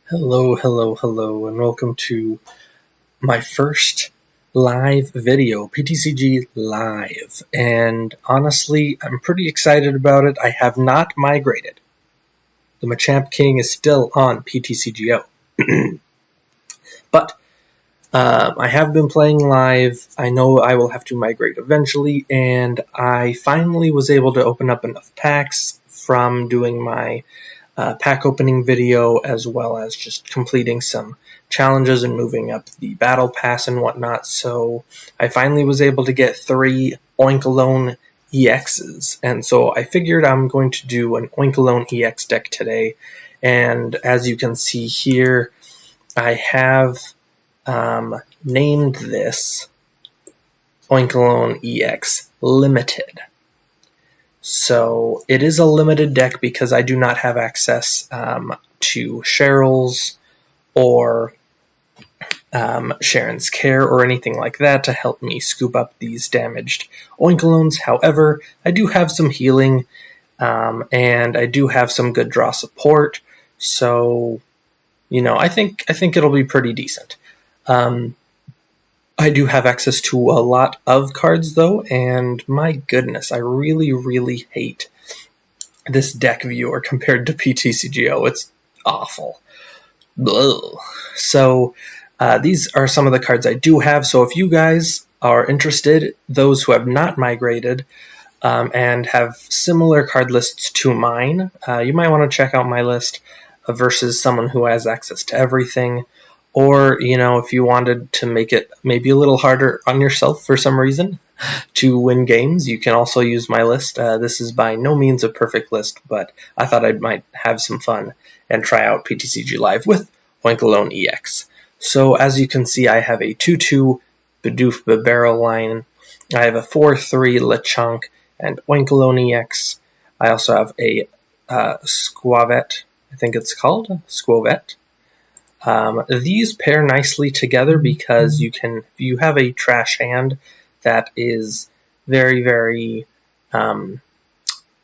Hello, hello, hello, and welcome to my first live video, PTCG Live. And honestly, I'm pretty excited about it. I have not migrated. The Machamp King is still on PTCGO. But I have been playing live. I know I will have to migrate eventually, and I finally was able to open up enough packs from doing my pack opening video, as well as just completing some challenges and moving up the battle pass and whatnot. So I finally was able to get 3 Oinkologne EXs, and so I figured I'm going to do an Oinkologne EX deck today. And as you can see here, I have named this Oinkologne EX Limited. So it is a limited deck because I do not have access to Cheryl's or Sharon's Care or anything like that to help me scoop up these damaged Oinkolognes. However, I do have some healing and I do have some good draw support. So, you know, I think it'll be pretty decent. I do have access to a lot of cards, though, and my goodness, I really, really hate this deck viewer compared to PTCGO. It's awful. Ugh. So, these are some of the cards I do have, so if you guys are interested, those who have not migrated, and have similar card lists to mine, you might want to check out my list versus someone who has access to everything. Or, you know, if you wanted to make it maybe a little harder on yourself for some reason to win games, you can also use my list. This is by no means a perfect list, but I thought I might have some fun and try out PTCG Live with Oinkologne EX. So as you can see, I have a 2-2 Bidoof Bibarel line. I have a 4-3 Lechonk and Oinkologne EX. I also have a Squavet, I think it's called, Squavet. These pair nicely together because you have a trash hand that is very, very kind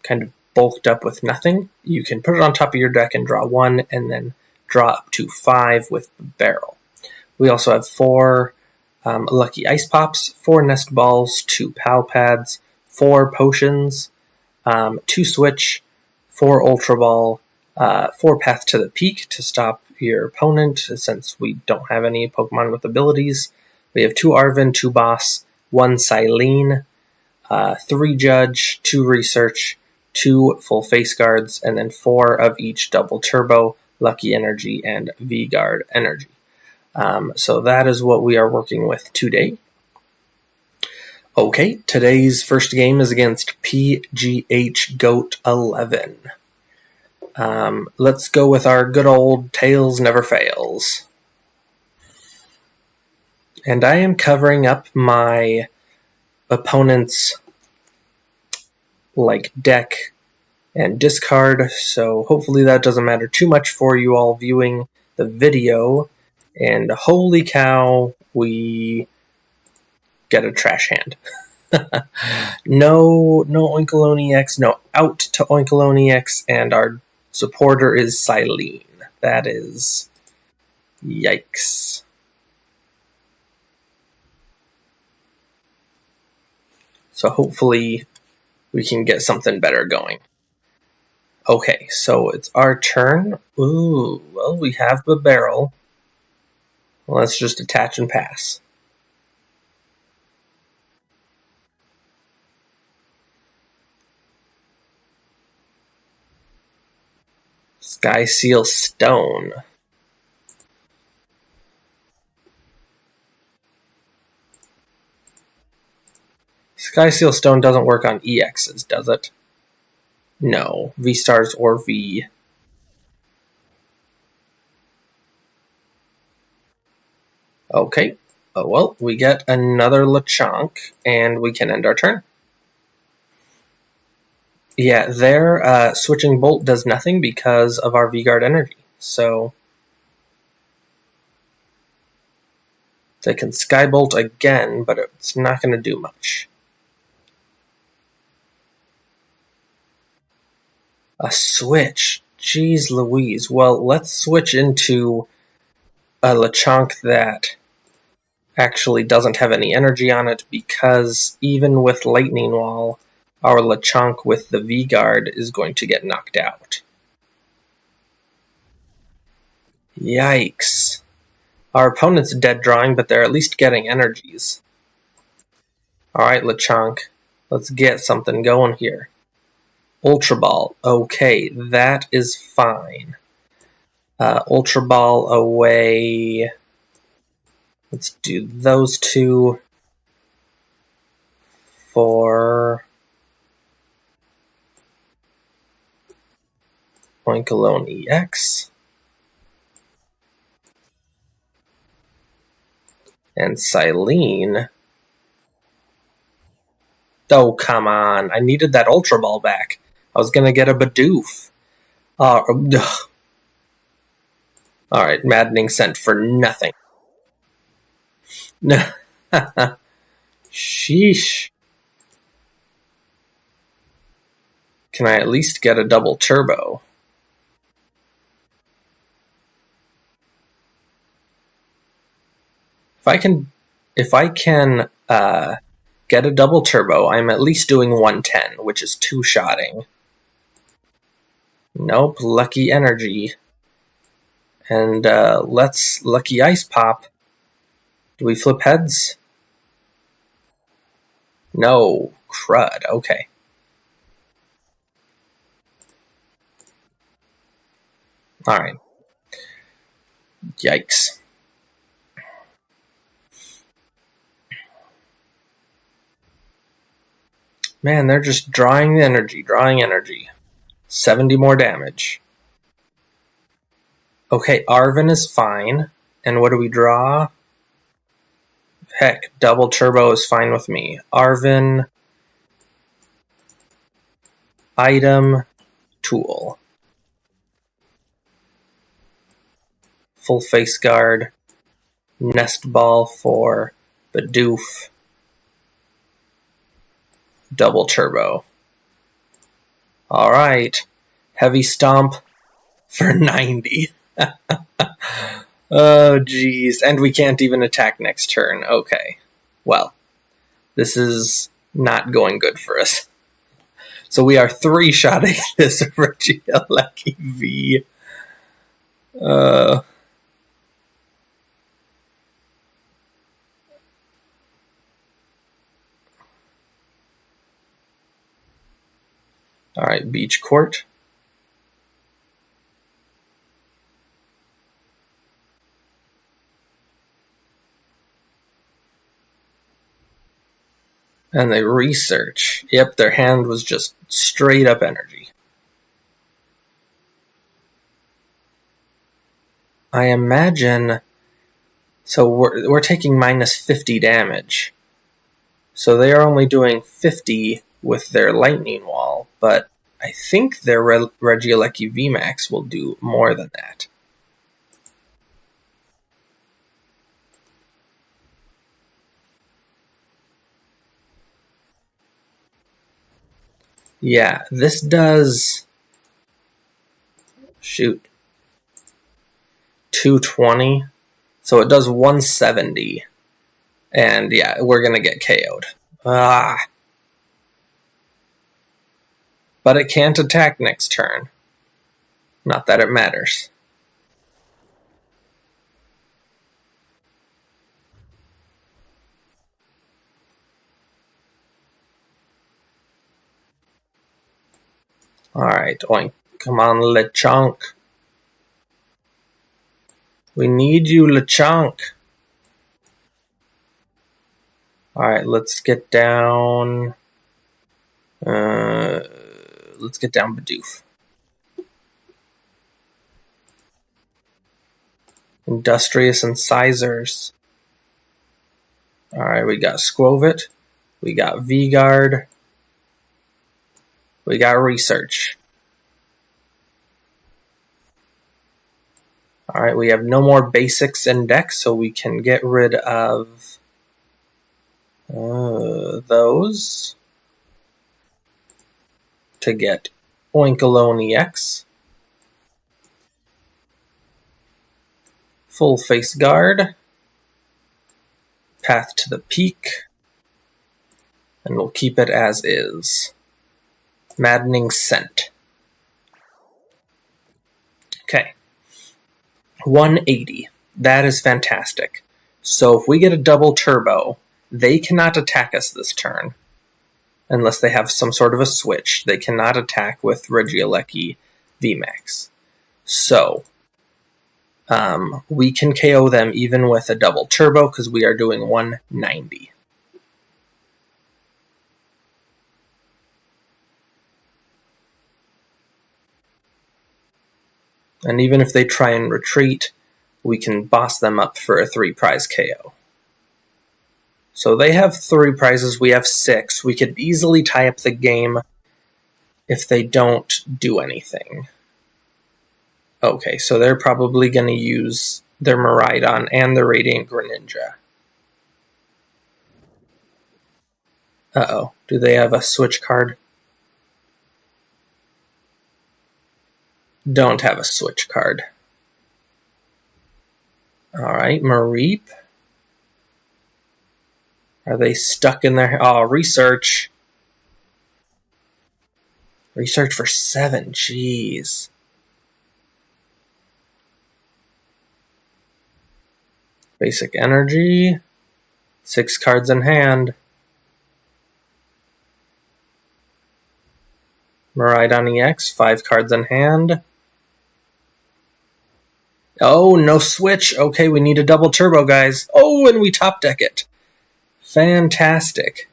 of bulked up with nothing. You can put it on top of your deck and draw 1, and then draw up to 5 with the barrel. We also have 4 Lucky Ice Pops, 4 Nest Balls, 2 Pal Pads, 4 Potions, 2 Switch, 4 Ultra Ball, 4 Path to the Peak to stop your opponent, since we don't have any Pokemon with abilities. We have 2 Arven, 2 Boss, 1 Silene, 3 Judge, 2 Research, 2 Full Face Guards, and then 4 of each Double Turbo, Lucky Energy, and V-Guard Energy. So that is what we are working with today. Okay, today's first game is against PGH Goat 11. Let's go with our good old Tails Never Fails. And I am covering up my opponent's deck and discard, so hopefully that doesn't matter too much for you all viewing the video. And holy cow, we get a trash hand. No Oinkologne EX, no out to Oinkologne EX, and our supporter is Silene. That is yikes. So hopefully we can get something better going. Okay, so it's our turn. Ooh, well, we have the barrel. Let's just attach and pass. Sky Seal Stone. Sky Seal Stone doesn't work on EXs, does it? No. V-Stars or V. Okay. Oh, well, we get another Lechonk, and we can end our turn. Yeah, their Switching Bolt does nothing because of our V-Guard Energy. So they can Skybolt again, but it's not going to do much. A Switch. Jeez Louise. Well, let's switch into a Lechonk that actually doesn't have any energy on it, because even with Lightning Wall, our Lechonk with the V-Guard is going to get knocked out. Yikes. Our opponent's dead drawing, but they're at least getting energies. Alright, Lechonk. Let's get something going here. Ultra Ball. Okay, that is fine. Ultra Ball away. Let's do those two for Oinkologne EX. And Silene. Oh, come on. I needed that Ultra Ball back. I was going to get a Bidoof. Alright, Maddening Scent for nothing. Sheesh. Can I at least get a double turbo? If I can get a double turbo, I'm at least doing 110, which is 2-shotting. Nope, Lucky Energy. And let's Lucky Ice Pop. Do we flip heads? No, crud, okay. Alright. Yikes. Man, they're just drawing energy. 70 more damage. Okay, Arven is fine. And what do we draw? Heck, double turbo is fine with me. Arven, item, tool. Full face guard. Nest ball for Bidoof. Double turbo. Alright. Heavy stomp for 90. Oh, jeez. And we can't even attack next turn. Okay. Well, this is not going good for us. So we are 3-shotting this Regieleki V. Alright, Beach Court. And they research. Yep, their hand was just straight up energy. I imagine... So we're taking minus 50 damage. So they are only doing 50 with their Lightning Wall, but I think their Regieleki VMAX will do more than that. Yeah, this does... Shoot. 220. So it does 170. And yeah, we're going to get KO'd. Ah. But it can't attack next turn. Not that it matters. Alright, oink. Come on, Lechonk. We need you, Lechonk. Alright, let's get down... let's get down Bidoof. Industrious Incisors. Alright, we got Squovit. We got V-Guard. We got Research. Alright, we have no more basics in deck, so we can get rid of those to get Oinkologne EX. Full face guard. Path to the Peak. And we'll keep it as is. Maddening Scent. Okay. 180. That is fantastic. So if we get a double turbo, they cannot attack us this turn. Unless they have some sort of a switch. They cannot attack with Regieleki VMAX. So, we can KO them even with a double turbo because we are doing 190. And even if they try and retreat, we can boss them up for a 3-prize KO. So they have 3 prizes, we have 6. We could easily tie up the game if they don't do anything. Okay, so they're probably going to use their Miraidon and the Radiant Greninja. Uh-oh, do they have a switch card? Don't have a switch card. Alright, Mareep. Are they stuck in there? Oh, research. Research for 7, jeez. Basic energy. 6 cards in hand. Miraidon EX, 5 cards in hand. Oh, no switch. Okay, we need a double turbo, guys. Oh, and we top deck it. Fantastic.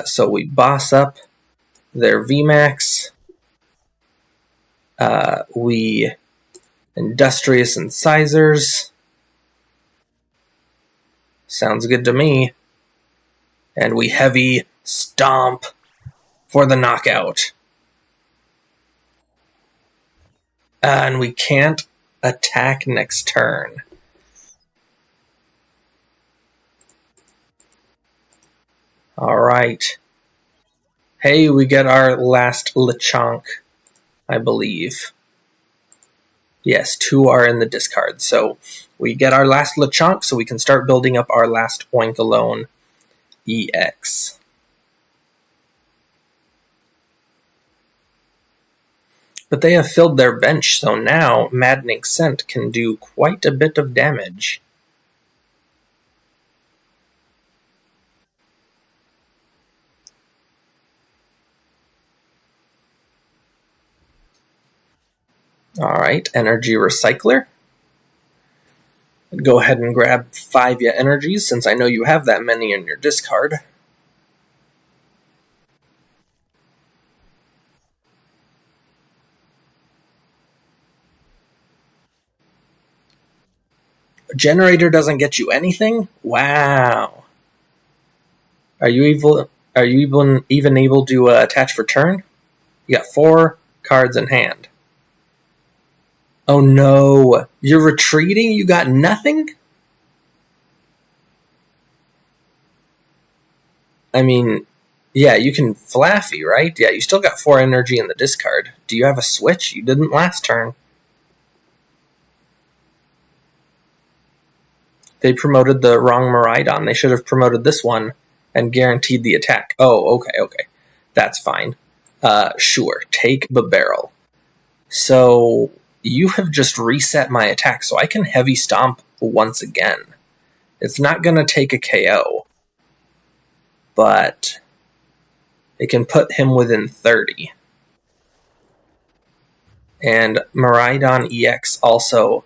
So we boss up their VMAX. We Industrious Incisors. Sounds good to me. And we Heavy Stomp for the knockout. And we can't attack next turn. Alright. Hey, we get our last Lechonk, I believe. Yes, 2 are in the discard. So we get our last Lechonk, so we can start building up our last Oinkologne EX. But they have filled their bench, so now Maddening Scent can do quite a bit of damage. Alright, Energy Recycler. Go ahead and grab 5 energies, since I know you have that many in your discard. Generator doesn't get you anything? Wow. Are you even able to attach for turn? You got 4 cards in hand. Oh no, you're retreating? You got nothing? I mean, yeah, you can Flaffy, right? Yeah, you still got 4 energy in the discard. Do you have a switch? You didn't last turn. They promoted the wrong Miraidon. They should have promoted this one and guaranteed the attack. Oh, okay. That's fine. Sure, take the barrel. So you have just reset my attack, so I can Heavy Stomp once again. It's not going to take a KO, but it can put him within 30. And Miraidon EX also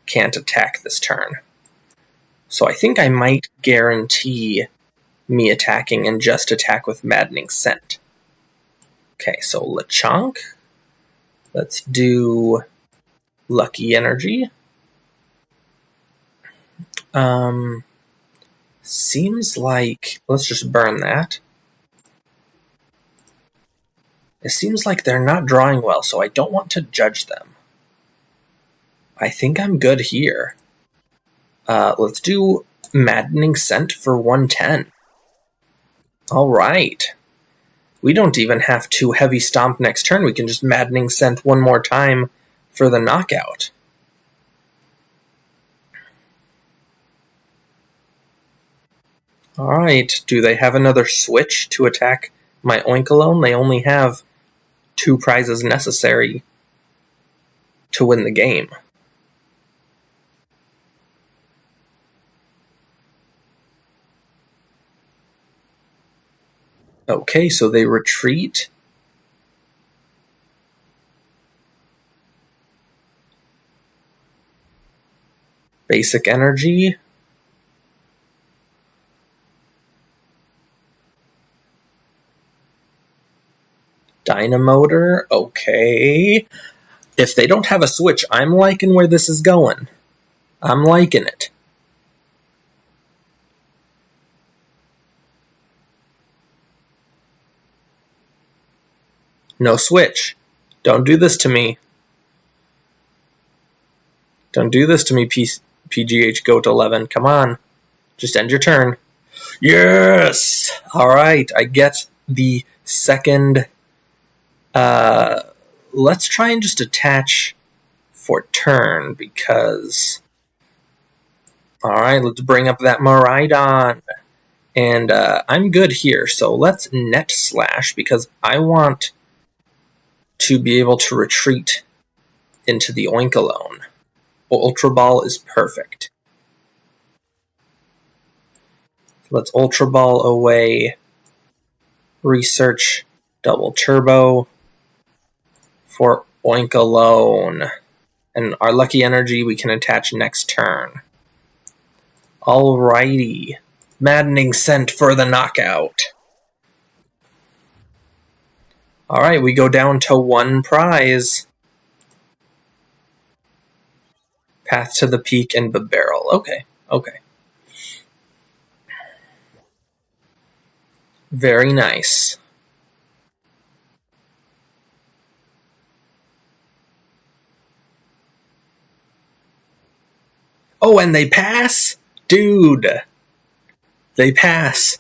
can't attack this turn. So I think I might guarantee me attacking and just attack with Maddening Scent. Okay, so Lechonk. Let's do Lucky Energy. Seems like... Let's just burn that. It seems like they're not drawing well, so I don't want to judge them. I think I'm good here. Let's do Maddening Scent for 110. Alright. We don't even have to Heavy Stomp next turn. We can just Maddening Scent one more time for the knockout. Alright, do they have another switch to attack my Oinkologne? They only have 2 prizes necessary to win the game. Okay, so they retreat. Basic energy. Dynamotor, okay. If they don't have a switch, I'm liking where this is going. I'm liking it. No switch. Don't do this to me. Don't do this to me, PGH Goat 11. Come on. Just end your turn. Yes! Alright, I get the second. Let's try and just attach for turn, because... Alright, let's bring up that Miraidon. And I'm good here, so let's net slash, because I want to be able to retreat into the Oinkologne. Ultra Ball is perfect. Let's Ultra Ball away. Research double turbo for Oinkologne. And our lucky energy we can attach next turn. Alrighty. Maddening Scent for the knockout. Alright, we go down to 1 prize. Path to the Peak and Barrel. Okay, okay. Very nice. Oh, and they pass? Dude. They pass.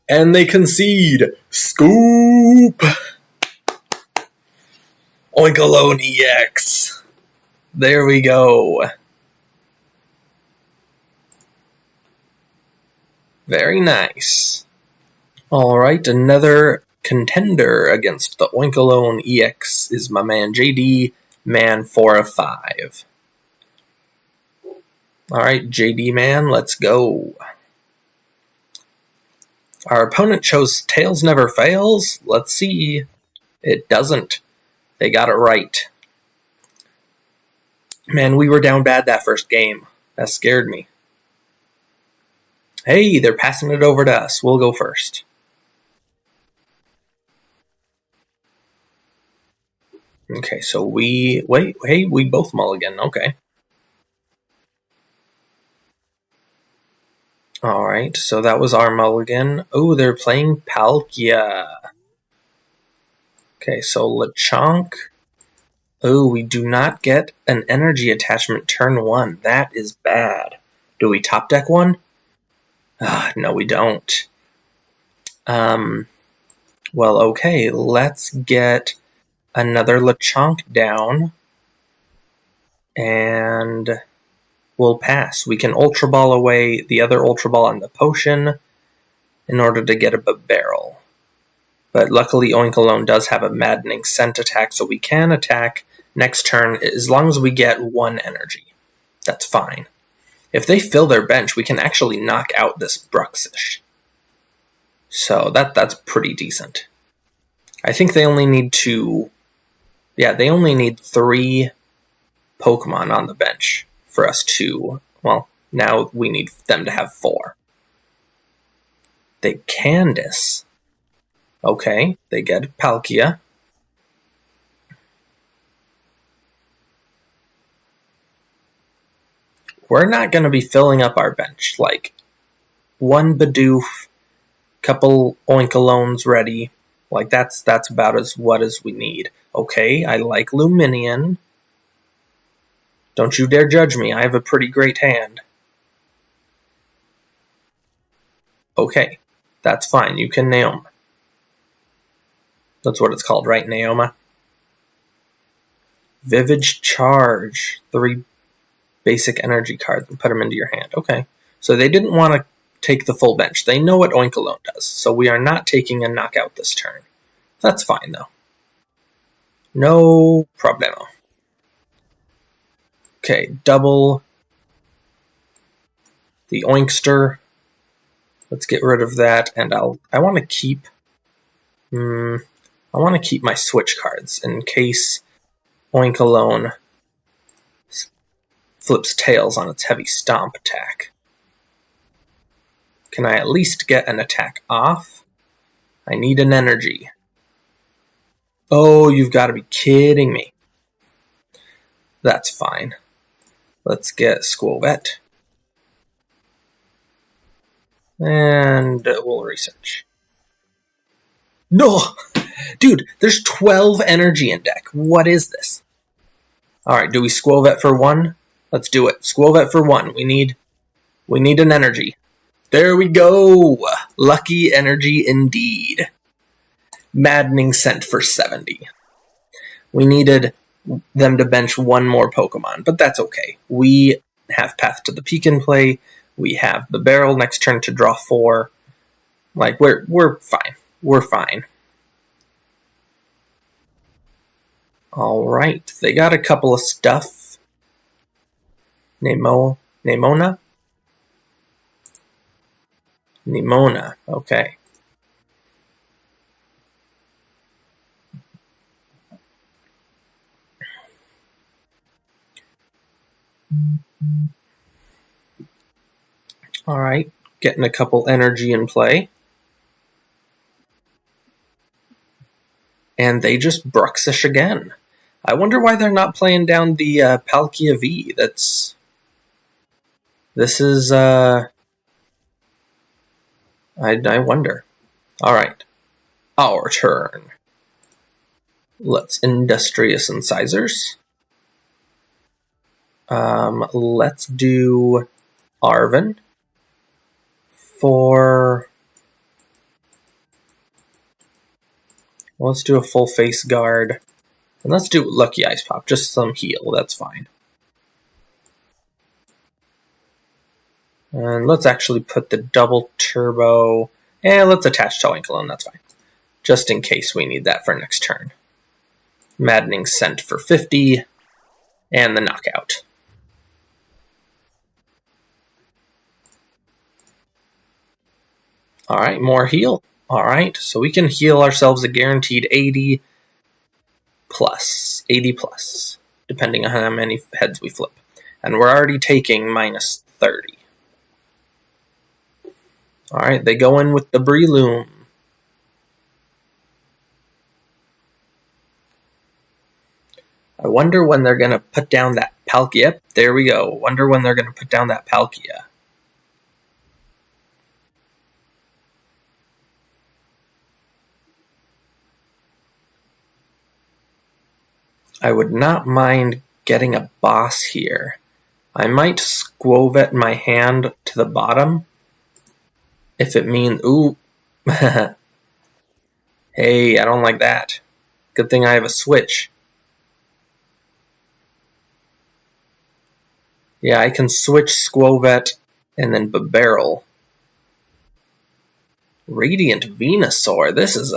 And they concede. Scoop! Oinkologne EX. There we go. Very nice. Alright, another contender against the Oinkologne EX is my man JD, man 4 of 5. Alright, JD man, let's go. Our opponent chose Tails Never Fails. Let's see. It doesn't. They got it right. Man, we were down bad that first game. That scared me. Hey, they're passing it over to us. We'll go first. Okay, so we... Wait, hey, we both mulligan. Okay. Alright, so that was our mulligan. Oh, they're playing Palkia. Okay, so Lechonk. Oh, we do not get an energy attachment turn 1. That is bad. Do we top deck one? No, we don't. Well, okay, let's get another Lechonk down. And we'll pass. We can Ultra Ball away the other Ultra Ball and the potion in order to get a barrel. But luckily Oinkologne does have a Maddening Scent attack, so we can attack next turn as long as we get 1 energy. That's fine. If they fill their bench, we can actually knock out this Bruxish. So that's pretty decent. I think they only need to... Yeah, they only need 3 Pokemon on the bench for us to... Well, now we need them to have 4. They Candice. Okay, they get Palkia. We're not going to be filling up our bench. Like, 1 Bidoof, couple Oinkolones ready. Like, that's about as we need. Okay, I like Luminion. Don't you dare judge me. I have a pretty great hand. Okay, that's fine. You can Naoma. That's what it's called, right, Naoma? Vivid Charge. 3 basic energy cards and put them into your hand. Okay. So they didn't want to take the full bench. They know what Oinkologne does, so we are not taking a knockout this turn. That's fine, though. No problemo. Okay, double the Oinkster. Let's get rid of that, and I want to keep... I want to keep my switch cards in case Oinkologne flips tails on its heavy stomp attack. Can I at least get an attack off? I need an energy. Oh, you've got to be kidding me. That's fine. Let's get Skwovet. And we'll research. No! Dude, there's 12 energy in deck. What is this? Alright, do we Skwovet for 1? Let's do it. Skwovet for 1. We need an energy. There we go! Lucky energy indeed. Maddening Scent for 70. We needed them to bench one more Pokemon, but that's okay. We have Path to the Peak in play. We have the Barrel next turn to draw 4. Like, we're fine. We're fine. Alright, they got a couple of stuff. Nemona, okay. Alright, getting a couple energy in play. And they just Bruxish again. I wonder why they're not playing down the Palkia V. This is, I wonder. Alright, our turn. Let's Industrious Incisors. Let's do Arven for... Let's do a full face guard. And let's do Lucky Ice Pop, just some heal, that's fine. And let's actually put the double turbo, and let's attach to Oinkologne, that's fine. Just in case we need that for next turn. Maddening Scent for 50, and the knockout. Alright, more heal. Alright, so we can heal ourselves a guaranteed 80 plus, depending on how many heads we flip. And we're already taking minus 30. Alright, they go in with the Breloom. I wonder when they're going to put down that Palkia. Yep, there we go. Wonder when they're going to put down that Palkia. I would not mind getting a boss here. I might Skwovet my hand to the bottom. If it means... Ooh. Hey, I don't like that. Good thing I have a switch. Yeah, I can switch Skwovet and then Barrel. Radiant Venusaur. This is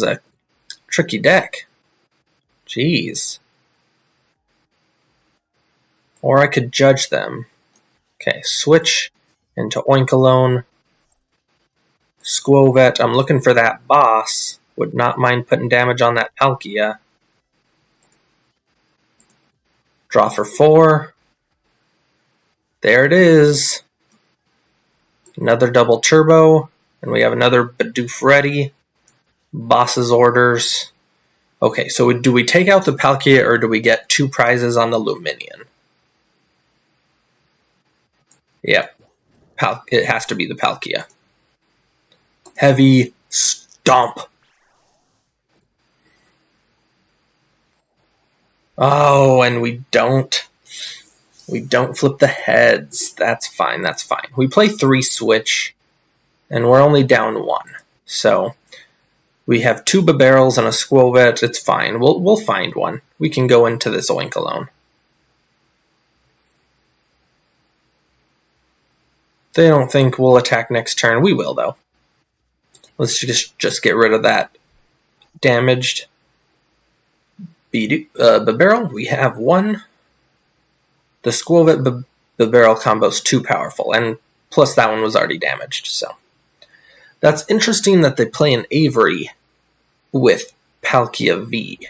a tricky deck. Jeez. Or I could judge them. Okay, switch into Oinkologne. Skwovet. I'm looking for that boss. Would not mind putting damage on that Palkia. Draw for 4. There it is. Another double turbo. And we have another Bidoof ready. Boss's orders. Okay, so do we take out the Palkia or do we get 2 prizes on the Luminion? Yep. It has to be the Palkia. Heavy Stomp. Oh, and we don't flip the heads. That's fine, that's fine. We play 3 switch, and we're only down 1. So we have 2 Barrels and a Skwovet. It's fine. We'll find one. We can go into this Oinkologne. They don't think we'll attack next turn. We will, though. Let's just get rid of that damaged barrel. We have one. The Squovet barrel combo is too powerful, and plus that one was already damaged, so. That's interesting that they play an Avery with Palkia V.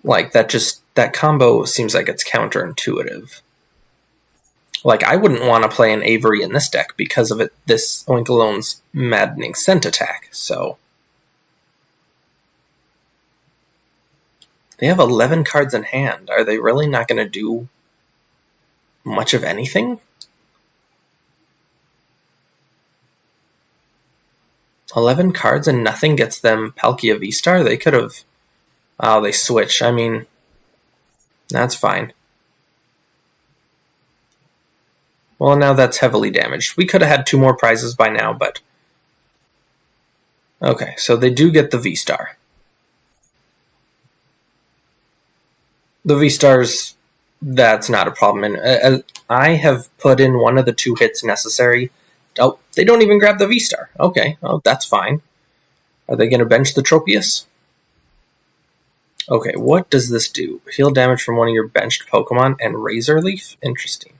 Like, that combo seems like it's counterintuitive. Like, I wouldn't want to play an Avery in this deck because of this Oinkologne's Maddening Scent attack, so. They have 11 cards in hand. Are they really not going to do much of anything? 11 cards and nothing gets them Palkia V-Star? They could have... Oh, they switch. I mean, that's fine. Well, now that's heavily damaged. We could have had 2 more prizes by now, but... Okay, so they do get the V-Star. The V-Stars, that's not a problem. And I have put in one of the 2 hits necessary. Oh, they don't even grab the V-Star. Okay, oh, that's fine. Are they going to bench the Tropius? Okay, what does this do? Heal damage from one of your benched Pokemon and Razor Leaf? Interesting.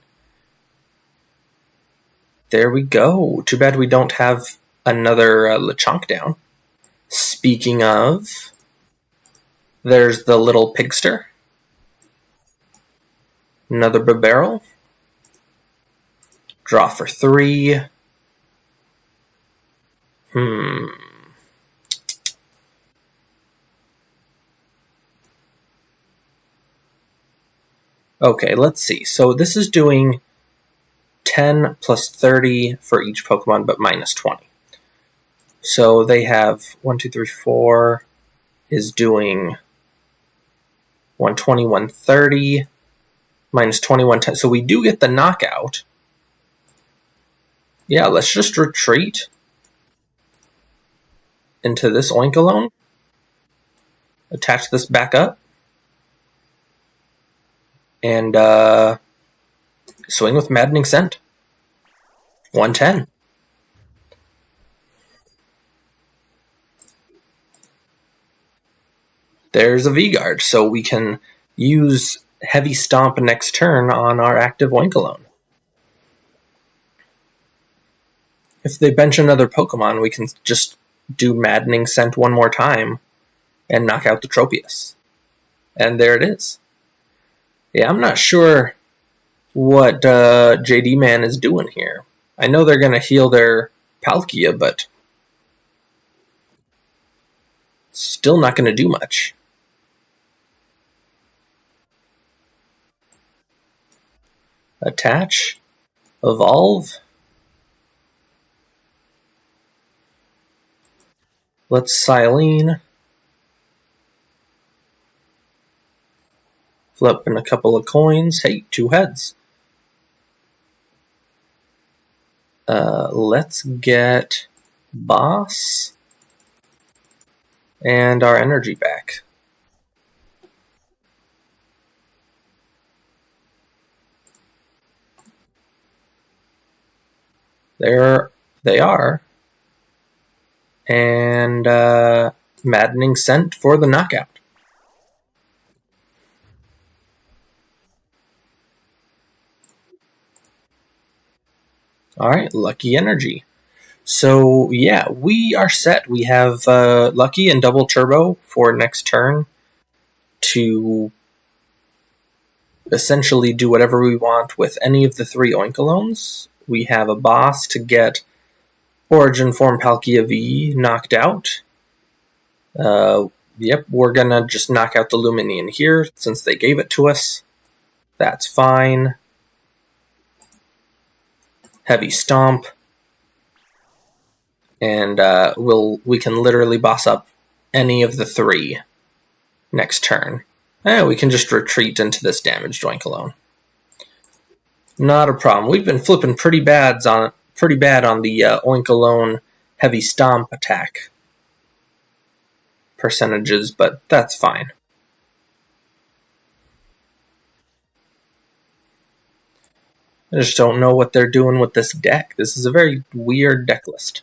There we go. Too bad we don't have another Lechonk down. Speaking of, there's the little Pigster. Another Barrel. Draw for 3. Okay, let's see. So this is doing 10 plus 30 for each Pokemon, but minus 20. So they have 1, 2, 3, 4 is doing 120, 130, minus 20, 110. So we do get the knockout. Yeah, let's just retreat into this Oinkologne. Attach this back up. And swing with Maddening Scent. 110. There's a V-Guard, so we can use Heavy Stomp next turn on our active Oinkologne. If they bench another Pokemon, we can just do Maddening Scent one more time and knock out the Tropius. And there it is. Yeah, I'm not sure what JD Man is doing here. I know they're going to heal their Palkia, but still not going to do much. Attach. Evolve. Let's Silene. Flip in a couple of coins. Hey, 2 heads. Let's get Boss and our energy back. There they are. And Maddening Scent for the knockout. Alright, Lucky Energy. So, yeah, we are set. We have Lucky and Double Turbo for next turn to essentially do whatever we want with any of the 3 Oinkolones. We have a Boss to get Origin Form Palkia V knocked out. Yep, we're going to just knock out the Luminion here since they gave it to us. That's fine. Heavy Stomp. And we can literally boss up any of the 3 next turn. We can just retreat into this damaged Oinkologne. Not a problem. We've been flipping pretty bad on the Oinkologne Heavy Stomp attack percentages, but that's fine. I just don't know what they're doing with this deck. This is a very weird deck list.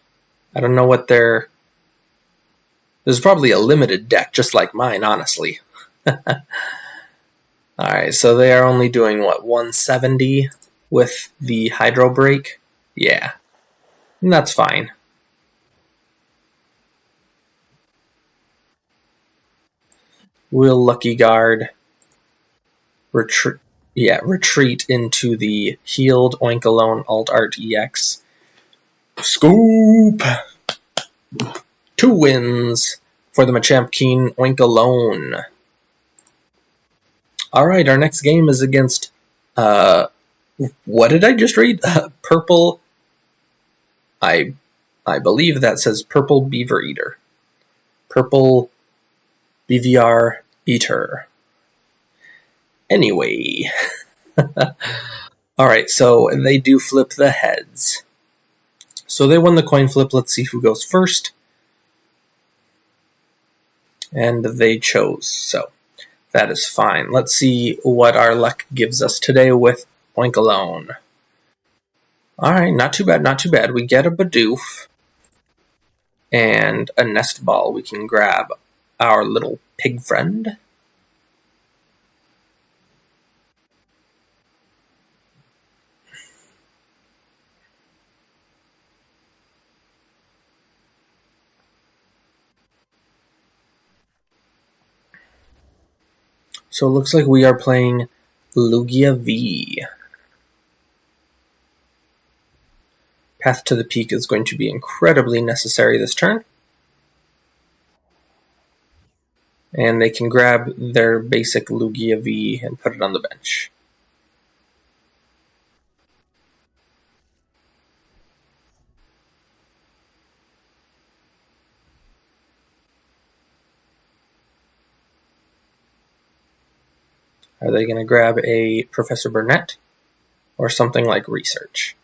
I don't know what they're... There's probably a limited deck, just like mine, honestly. Alright, so they are only doing, what, 170 with the Hydro Break? Yeah. And that's fine. We'll Lucky Guard. Retreat into the healed Oinkologne Alt Art EX. Scoop! 2 wins for the Machamp Keen Oinkologne. Alright, our next game is against, what did I just read? Purple, I believe that says Purple Beaver Eater. Purple BVR Eater. Anyway. Alright, so they do flip the heads. So they won the coin flip. Let's see who goes first. And they chose, so that is fine. Let's see what our luck gives us today with Oinkologne. Alright, not too bad, not too bad. We get a Bidoof and a Nest Ball. We can grab our little pig friend. So it looks like we are playing Lugia V. Path to the Peak is going to be incredibly necessary this turn. And they can grab their basic Lugia V and put it on the bench. Are they going to grab a Professor Burnett or something like Research?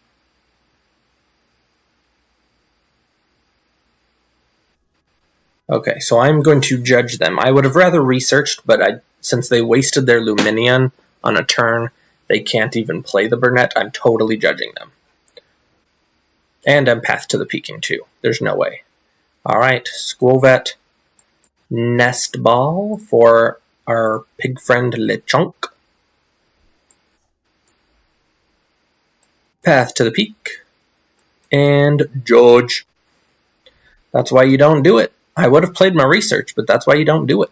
Okay, so I'm going to judge them. I would have rather researched, but since they wasted their Luminion on a turn, they can't even play the Burnett. I'm totally judging them. And I'm Path to the Peaking too. There's no way. Alright, Squovet, Nest Ball for our pig friend Lechonk. Path to the Peak. And George. That's why you don't do it. I would have played my research, but that's why you don't do it.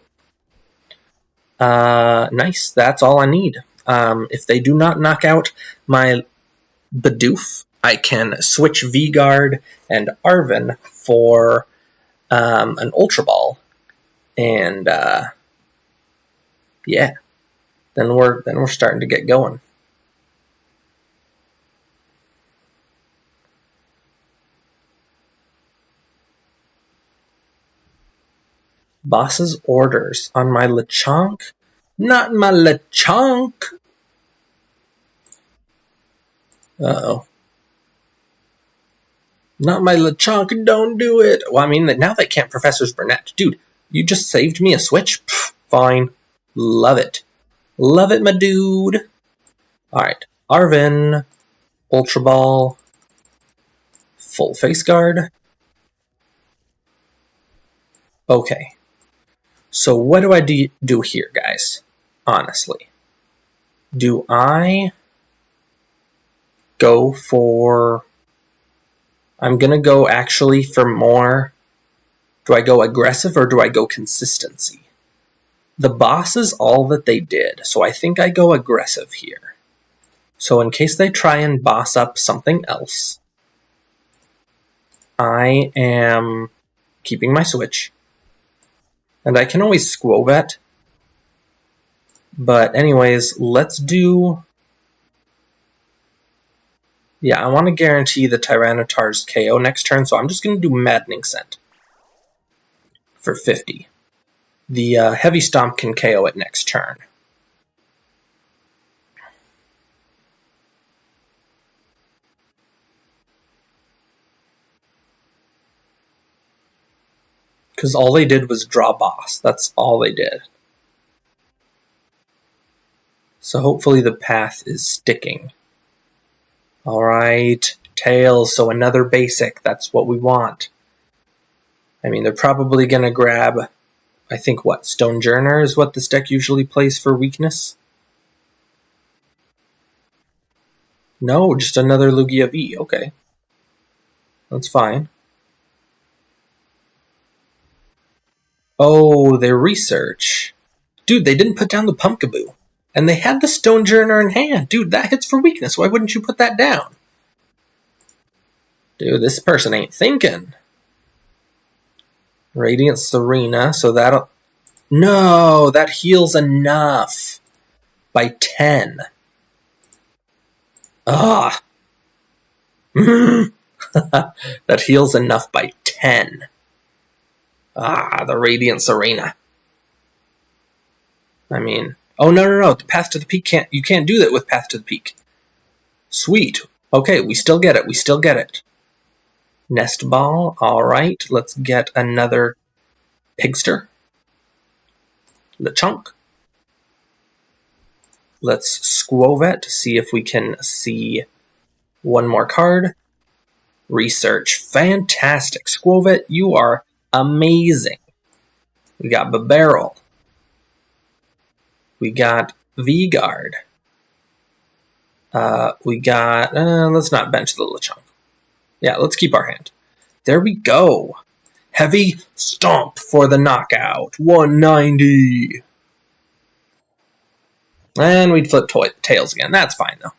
Nice. That's all I need. If they do not knock out my Bidoof, I can switch V-Guard and Arven for an Ultra Ball. And yeah, then we're starting to get going. Boss's orders on my Lechonk? Not my Lechonk! Uh-oh. Not my Lechonk, don't do it! Well, I mean, now they can't Professor's Burnett. Dude, you just saved me a switch? Pfft, fine. Love it. Love it, my dude. Alright, Arven, Ultra Ball, full face guard. Okay. So what do I do here, guys? Honestly. Do I go for... I'm going to go actually for more... Do I go aggressive or do I go consistency? The boss is all that they did, so I think I go aggressive here. So in case they try and boss up something else, I am keeping my switch. And I can always Squovet. But anyways, let's do... Yeah, I want to guarantee the Tyranitar's KO next turn, so I'm just going to do Maddening Scent for 50. The Heavy Stomp can KO it next turn. Because all they did was draw boss. That's all they did. So hopefully the path is sticking. Alright, Tails, so another basic. That's what we want. I mean, they're probably going to grab, I think, what? Stonejourner is what this deck usually plays for weakness? No, just another Lugia V. Okay. That's fine. Oh, their research. Dude, they didn't put down the Pumpkaboo. And they had the Stonejourner in hand. Dude, that hits for weakness. Why wouldn't you put that down? Dude, this person ain't thinking. Radiant Serena, so that'll... No, that heals enough. By 10. Ah. That heals enough by 10. Ah, the Radiant Serena. I mean... Oh, no. The Path to the Peak can't... You can't do that with Path to the Peak. Sweet. Okay, we still get it. Nest Ball. Alright, let's get another Pigster. Lechonk. Let's Squovet to see if we can see one more card. Research. Fantastic. Squovet, you are amazing. We got Babarrel. We got V-Guard. We got... let's not bench the Lechonk. Yeah, let's keep our hand. There we go. Heavy Stomp for the knockout. 190. And we'd flip Tails again. That's fine, though.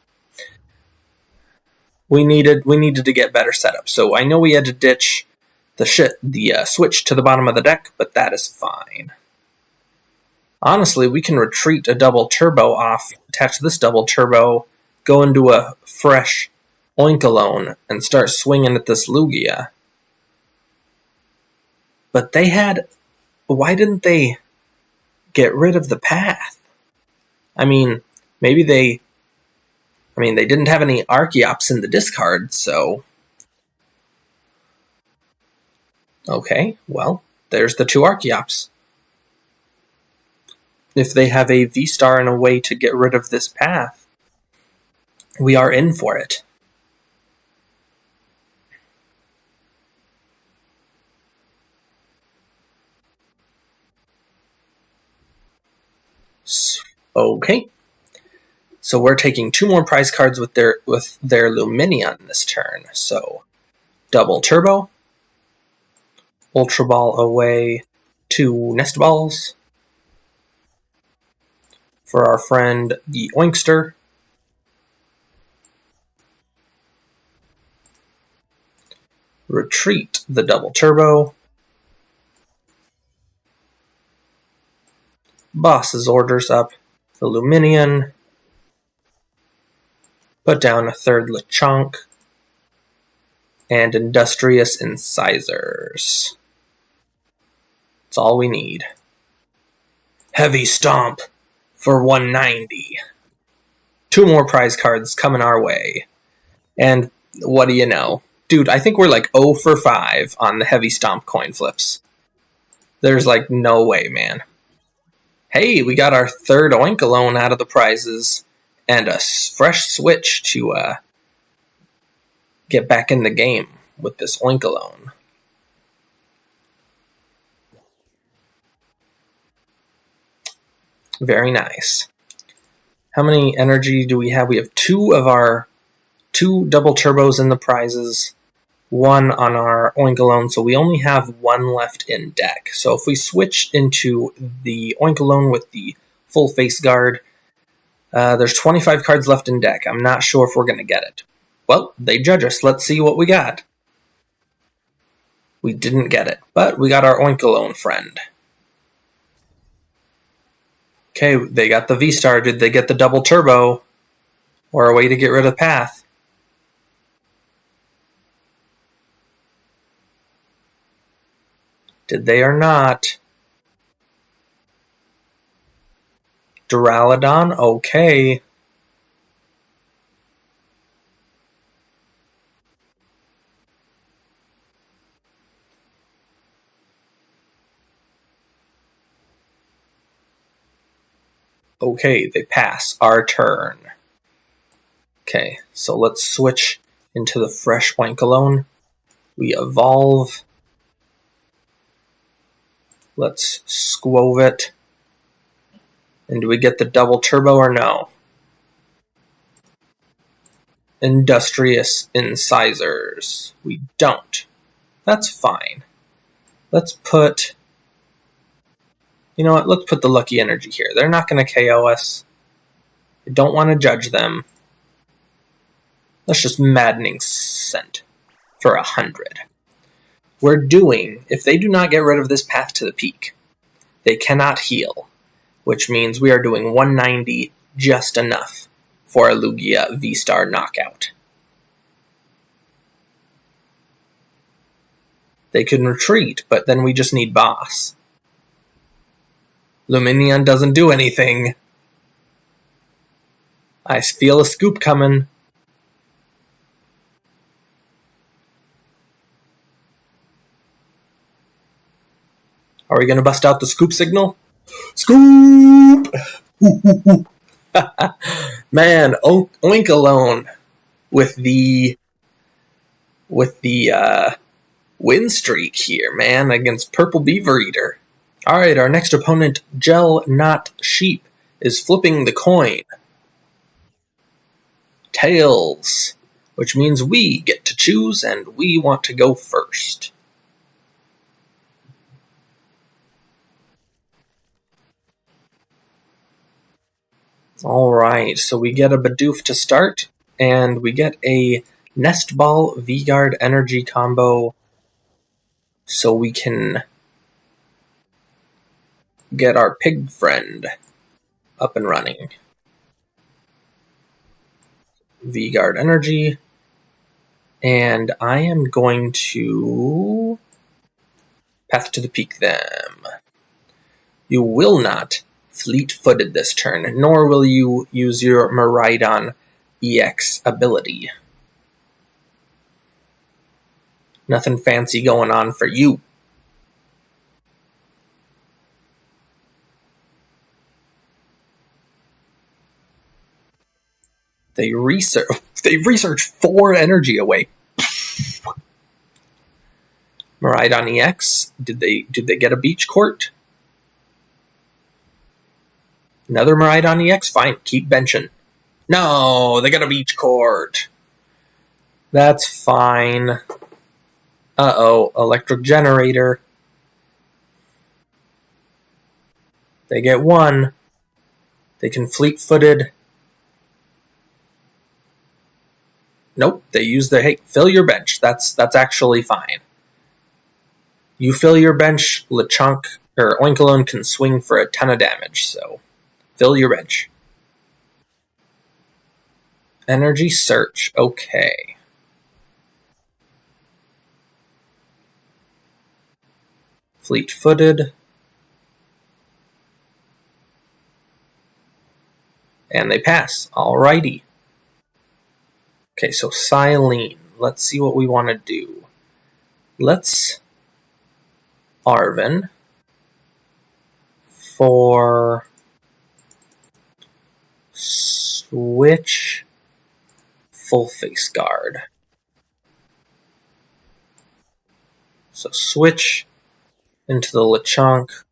We needed to get better setup. So I know we had to ditch the switch to the bottom of the deck, but that is fine. Honestly, we can retreat a double turbo off, attach this double turbo, go into a fresh Oinkologne, and start swinging at this Lugia. But they had... Why didn't they get rid of the path? I mean, maybe they... I mean, they didn't have any Archeops in the discard, so... Okay, well, there's the 2 Archeops. If they have a V-Star and a way to get rid of this path, we are in for it. Okay. So we're taking 2 more prize cards with their Lumineon this turn. So double turbo, Ultra Ball away, 2 Nest Balls for our friend the Oinkster. Retreat the double turbo. Boss's orders up the Lumineon. Put down a 3rd Lechonk. And Industrious Incisors. That's all we need. Heavy Stomp for 190. 2 more prize cards coming our way. And what do you know? Dude, I think we're like 0 for 5 on the Heavy Stomp coin flips. There's like no way, man. Hey, we got our 3rd Oinkologne out of the prizes. And a fresh switch to get back in the game with this Oinkologne. Very nice. How many energy do we have? We have 2 of our 2 double turbos in the prizes, 1 on our Oinkologne, so we only have 1 left in deck. So if we switch into the Oinkologne with the full face guard, there's 25 cards left in deck. I'm not sure if we're going to get it. Well, they judge us. Let's see what we got. We didn't get it, but we got our Oinkologne friend. Okay, they got the V-Star. Did they get the double turbo? Or a way to get rid of Path? Did they or not? Duraludon? Okay. Okay, they pass. Our turn. Okay, so let's switch into the fresh Oinkologne. We evolve. Let's squove it. And do we get the double turbo or no? Industrious incisors. We don't. That's fine. Let's put... You know what? Let's put the lucky energy here. They're not going to KO us. I don't want to judge them. Let's just maddening scent for 100. We're doing, if they do not get rid of this path to the peak, they cannot heal, which means we are doing 190 just enough for a Lugia V-Star knockout. They can retreat, but then we just need boss. Luminion doesn't do anything. I feel a scoop coming. Are we going to bust out the scoop signal? Scoop! Man, Oinkologne with the win streak here, man, against Purple Beaver Eater. Alright, our next opponent, Gel Not Sheep, is flipping the coin. Tails, which means we get to choose and we want to go first. Alright, so we get a Bidoof to start, and we get a Nest Ball V-Guard energy combo so we can get our pig friend up and running. V-Guard energy, and I am going to Path to the Peak them. You will not fleet-footed this turn, nor will you use your Miraidon EX ability. Nothing fancy going on for you. They research 4 energy away. Miraidon EX, did they get a beach court? Another Miraidon EX? Fine, keep benching. No, they got a beach court. That's fine. Uh-oh, electric generator. They get 1. They can fleet-footed. Nope, they use the, hey, fill your bench. That's actually fine. You fill your bench, Lechonk, or Oinkologne can swing for a ton of damage, so fill your bench. Energy search, okay. Fleet-footed. And they pass, alrighty. Okay, so Silene, let's see what we want to do. Let's Arven for switch full face guard. So switch into the Lechonk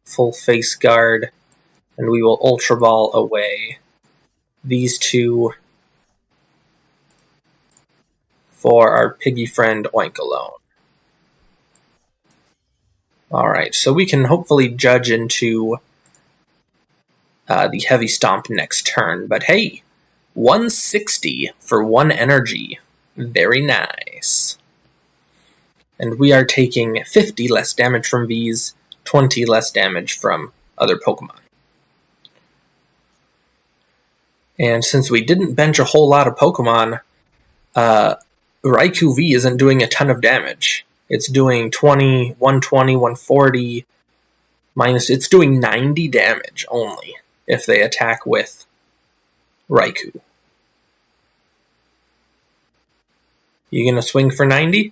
full face guard, and we will Ultra Ball away these 2 for our piggy friend Oinkologne. Alright, so we can hopefully judge into the Heavy Stomp next turn, but hey, 160 for 1 energy. Very nice. And we are taking 50 less damage from V's, 20 less damage from other Pokemon. And since we didn't bench a whole lot of Pokemon, Raikou V isn't doing a ton of damage. It's doing 20, 120, 140, minus, it's doing 90 damage only if they attack with Raikou. You gonna swing for 90?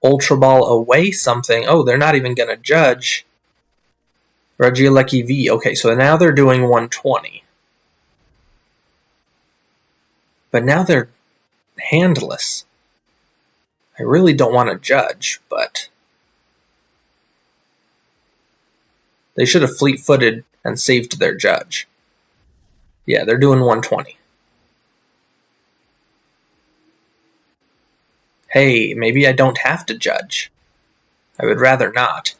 Ultra Ball away something. Oh, they're not even gonna judge. Regieleki V. Okay, so now they're doing 120. But now they're handless. I really don't want to judge, but they should have fleet-footed and saved their judge. Yeah, they're doing 120. Hey, maybe I don't have to judge. I would rather not.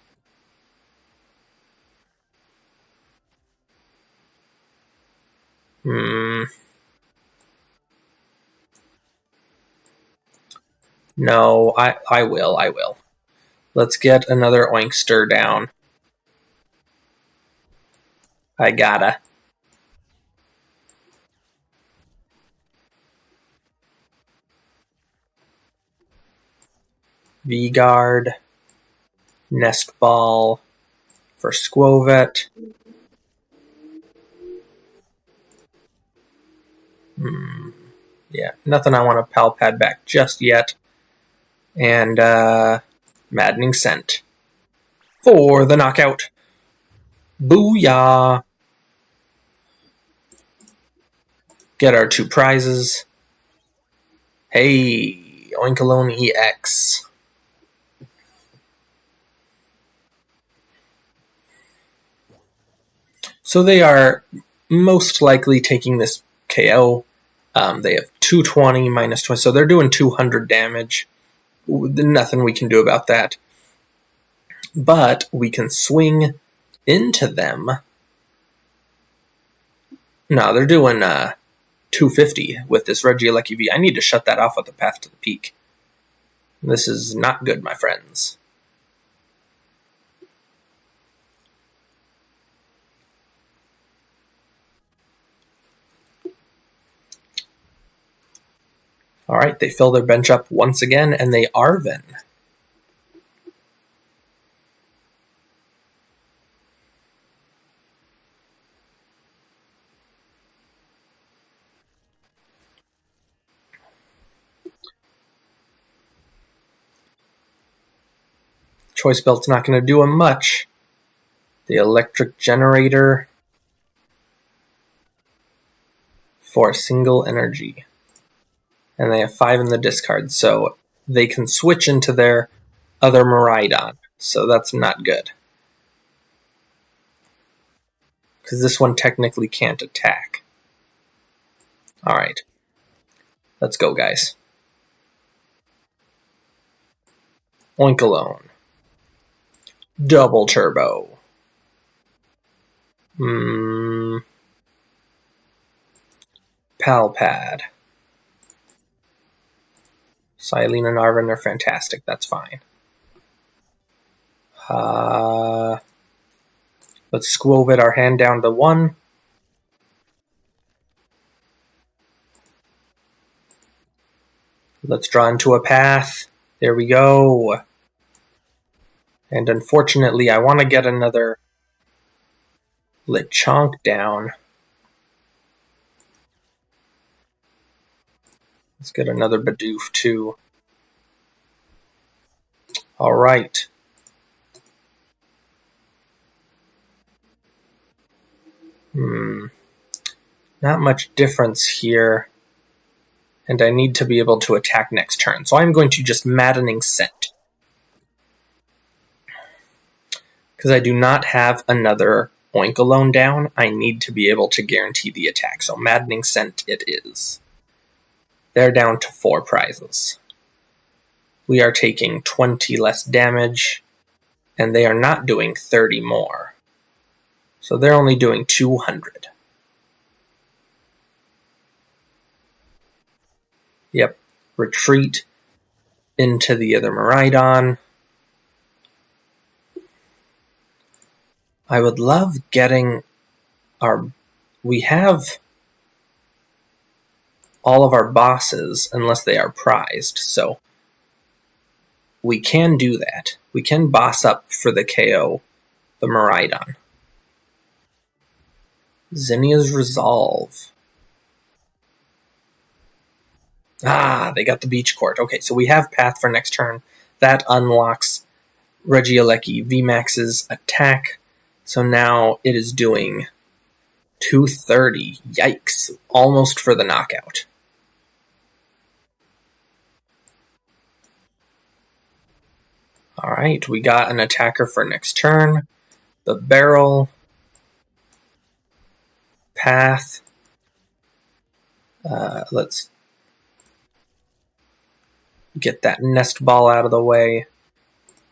No, I will. Let's get another Oinkster down. I gotta. V-Guard. Nest Ball for Squovet. Yeah, nothing I want to pal pad back just yet. And Maddening Scent for the knockout. Booyah! Get our 2 prizes. Hey, Oinkologne EX. So they are most likely taking this KO. They have 220 minus 20, so they're doing 200 damage. Nothing we can do about that. But we can swing into them. No, they're doing 250 with this Regieleki V. I need to shut that off at the Path to the Peak. This is not good, my friends. All right, they fill their bench up once again, and they Arven. Choice Belt's not going to do him much. The Electric Generator for a single energy. And they have 5 in the discard, so they can switch into their other Miraidon. So that's not good. Because this one technically can't attack. Alright. Let's go, guys. Oinkologne. Double Turbo. Palpad. Silene and Arven are fantastic. That's fine. Let's Squovet our hand down to 1. Let's draw into a path. There we go. And unfortunately, I want to get another Lechonk down. Let's get another Bidoof too. All right. Not much difference here. And I need to be able to attack next turn. So I'm going to just Maddening Scent. Because I do not have another Oinkologne down, I need to be able to guarantee the attack. So Maddening Scent it is. They're down to 4 prizes. We are taking 20 less damage, and they are not doing 30 more. So they're only doing 200. Yep. Retreat into the other Miraidon. I would love getting our... We have all of our bosses unless they are prized, so we can do that. We can boss up for the KO the Miraidon. Zinnia's Resolve. They got the Beach Court. Okay, so we have Path for next turn. That unlocks Regieleki VMAX's attack So now it is doing 230. Yikes. Almost for the knockout. Alright, we got an attacker for next turn. The barrel. Path. Let's get that nest ball out of the way.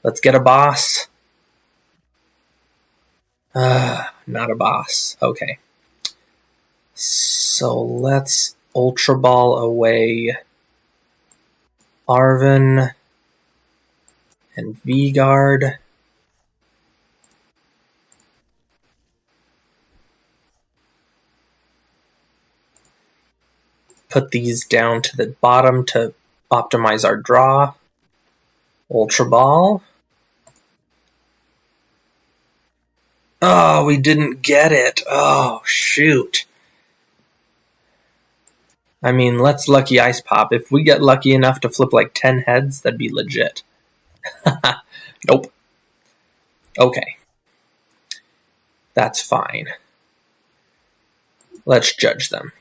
Let's get a boss. Not a boss. Okay. So let's Ultra Ball away Arven and V-Guard. Put these down to the bottom to optimize our draw. Ultra Ball. Oh, we didn't get it. Oh, shoot. I mean, let's Lucky Ice Pop. If we get lucky enough to flip like 10 heads, that'd be legit. Nope. Okay. That's fine. Let's judge them.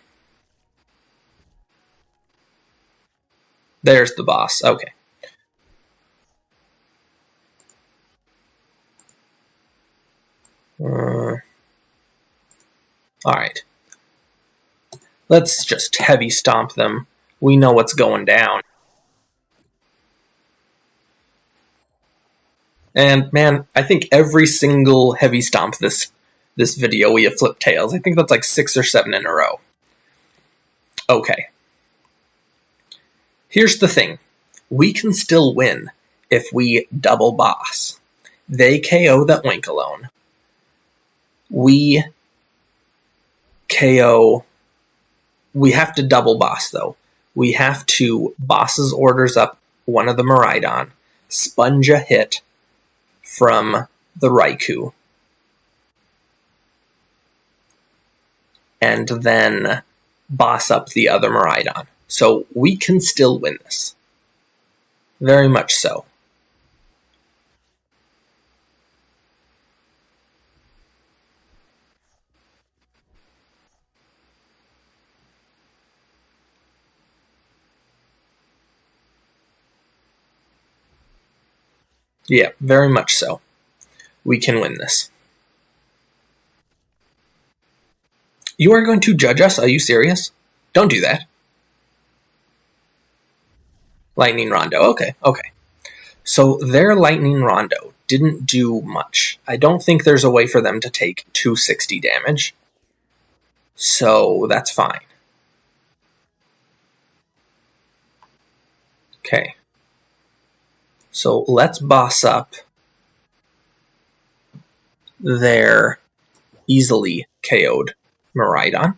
There's the boss. Okay. Alright. Let's just heavy stomp them. We know what's going down. And man, I think every single heavy stomp this video we have flipped tails. I think that's like 6 or 7 in a row. Okay. Here's the thing. We can still win if we double boss. They KO the Oinkologne. We KO... We have to double boss, though. We have to boss's orders up one of the Miraidon, sponge a hit from the Raikou, and then boss up the other Miraidon. So we can still win this. Very much so. Yeah, very much so. We can win this. You are going to judge us? Are you serious? Don't do that. Lightning Rondo. Okay. So their Lightning Rondo didn't do much. I don't think there's a way for them to take 260 damage. So that's fine. Okay. So let's boss up their easily KO'd Miraidon.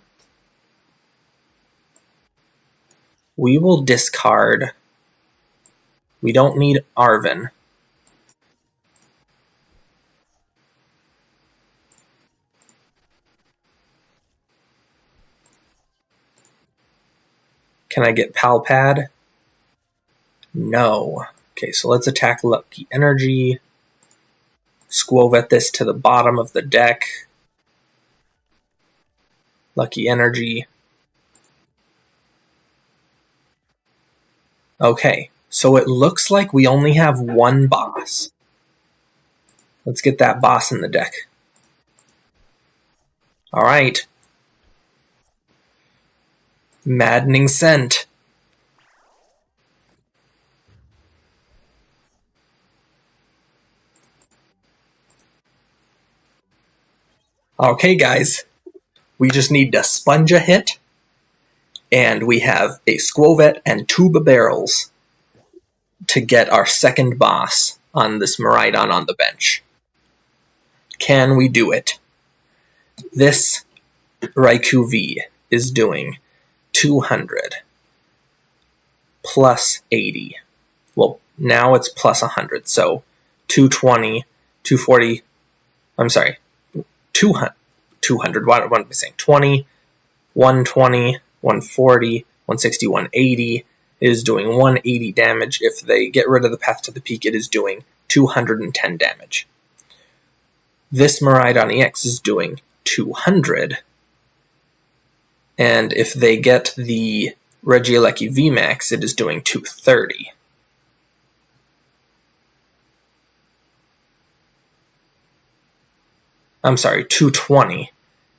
We will discard. We don't need Arven. Can I get Palpad? No. Okay, so let's attack Lucky Energy. Squovet this to the bottom of the deck. Lucky Energy. Okay, so it looks like we only have one boss. Let's get that boss in the deck. Alright. Maddening Scent. Okay, guys. We just need to sponge a hit. And we have a Squovet and 2 barrels to get our second boss on this Miraidon on the bench. Can we do it? This Raikou V is doing 200 plus 80. Well, now it's plus 100, so 220, 240, I'm sorry, 200, what am I saying? 20, 120, 140, 160, 180. It is doing 180 damage. If they get rid of the Path to the Peak, it is doing 210 damage. this Miraidon EX is doing 200. And if they get the Regieleki VMAX, it is doing 230. I'm sorry, 220.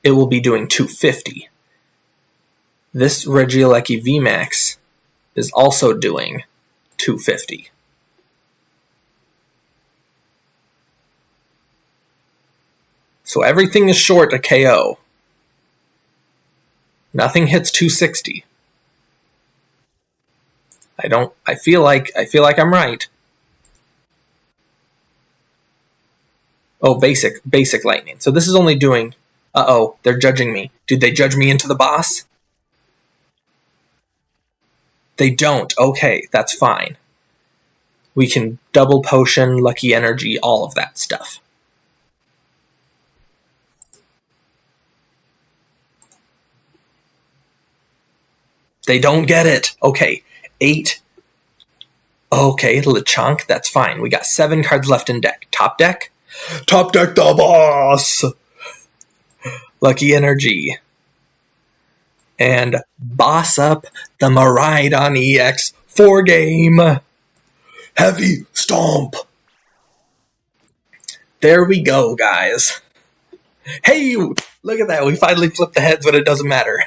It will be doing 250. This Regieleki VMAX is also doing 250. So everything is short a KO. Nothing hits 260. I feel like I'm right. Oh, basic lightning. So this is only doing, uh-oh, they're judging me. Did they judge me into the boss? They don't. Okay, that's fine. We can double potion, lucky energy, all of that stuff. They don't get it. Okay, 8. Okay, Lechonk, that's fine. We got 7 cards left in deck. Top deck? Top deck the boss! Lucky energy. And boss up the Miraidon EX 4-game. Heavy stomp. There we go, guys. Hey, look at that. We finally flipped the heads, but it doesn't matter.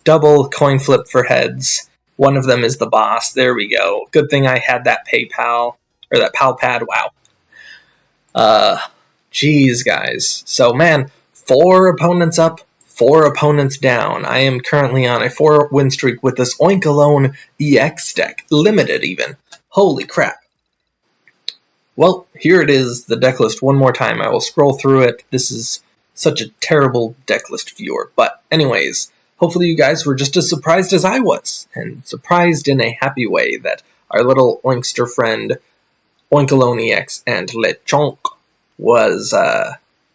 Double coin flip for heads. One of them is the boss. There we go. Good thing I had that PayPal, or that PAL pad. Wow. Geez, guys. So, man, 4 opponents up, 4 opponents down. I am currently on a 4-win streak with this Oinkologne EX deck. Limited, even. Holy crap. Well, here it is, the deck list one more time. I will scroll through it. This is such a terrible deck list viewer. But anyways, hopefully you guys were just as surprised as I was, and surprised in a happy way that our little Oinkster friend, Oinkologne EX and Lechonk, was,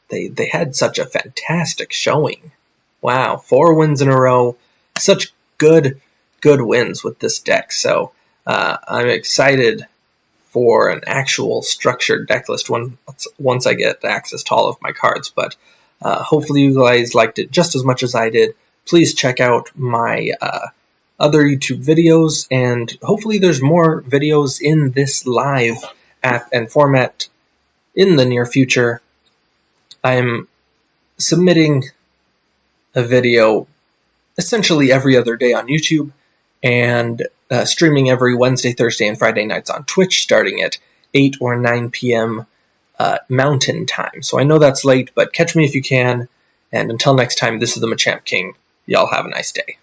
they had such a fantastic showing. Wow, 4 wins in a row. Such good wins with this deck. So I'm excited for an actual structured deck list once I get access to all of my cards. But hopefully you guys liked it just as much as I did. Please check out my other YouTube videos, and hopefully there's more videos in this live app and format in the near future. I'm submitting a video essentially every other day on YouTube, and streaming every Wednesday, Thursday, and Friday nights on Twitch, starting at 8 or 9 p.m. Mountain Time. So I know that's late, but catch me if you can. And until next time, this is the Machamp King. Y'all have a nice day.